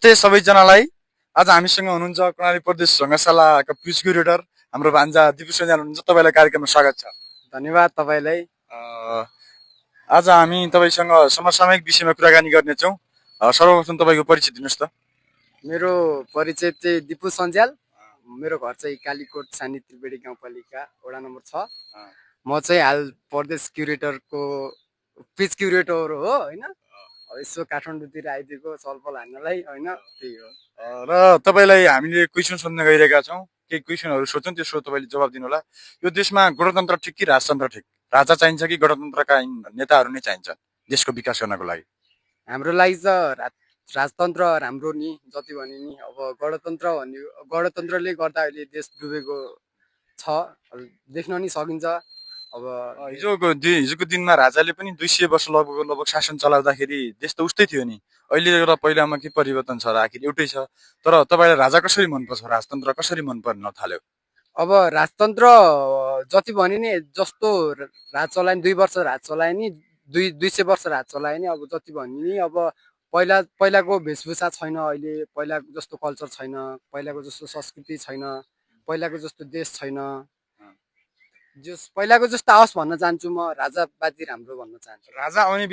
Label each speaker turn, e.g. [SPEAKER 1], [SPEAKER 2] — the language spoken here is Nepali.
[SPEAKER 1] नमस्ते सबैजनालाई। आज हामीसँग हुनुहुन्छ कर्णाली प्रदेश सङ्घशालाका पिच क्युरेटर हाम्रो भान्जा दिपु सञ्जाल हुनुहुन्छ। तपाईँलाई कार्यक्रममा स्वागत छ।
[SPEAKER 2] धन्यवाद तपाईलाई।
[SPEAKER 1] आज हामी तपाईँसँग समसामयिक विषयमा कुराकानी गर्नेछौँ। सर्वप्रथम तपाईँको परिचय दिनुहोस् त।
[SPEAKER 2] मेरो परिचय चाहिँ दिपु सञ्जाल। मेरो घर चाहिँ कालीकोट सानी त्रिवेणी गाउँपालिका वडा नम्बर 6। म चाहिँ हाल प्रदेश क्युरेटरको पिच क्युरेटर हो होइन। यसो काठमाडौँतिर आइदिएको छलफल हान्नलाई होइन, त्यही हो।
[SPEAKER 1] र तपाईँलाई हामीले क्वेसन सोध्न गइरहेका छौँ। केही क्वेसनहरू सोध्छौँ, त्यसो तपाईँले जवाब दिनु होला। यो देशमा गणतन्त्र ठिक कि राजतन्त्र ठिक? राजा चाहिन्छ कि गणतन्त्रका नेताहरू नै चाहिन्छ देशको विकास गर्नको लागि?
[SPEAKER 2] हाम्रो लागि त राजतन्त्र राम्रो नि, जति भने नि। अब गणतन्त्रले गर्दा अहिले देश डुबेको छ, देख्न नि सकिन्छ। अब
[SPEAKER 1] हिजोको दिनमा राजाले पनि 200 वर्ष लगभग शासन चलाउँदाखेरि देश त उस्तै थियो नि। अहिले र पहिलामा के परिवर्तन छ र? आखिर एउटै छ। तर तपाईँलाई राजा कसरी मनपर्छ, राजतन्त्र कसरी मन पर्न थाल्यो?
[SPEAKER 2] अब राजतन्त्र जति भने नि, जस्तो राज चलाए नि, 2 वर्ष राज चलाए नि, 200 वर्ष राज चलाए नि, अब जति भने नि, अब पहिलाको वेशभूषा छैन अहिले, पहिलाको जस्तो कल्चर छैन, पहिलाको जस्तो संस्कृति छैन, पहिलाको जस्तो देश छैन। पहिलाको जस्तो आओस् भन्न चाहन्छु म। राजावादी राम्रो भन्न चाहन्छु।
[SPEAKER 1] राजा आउने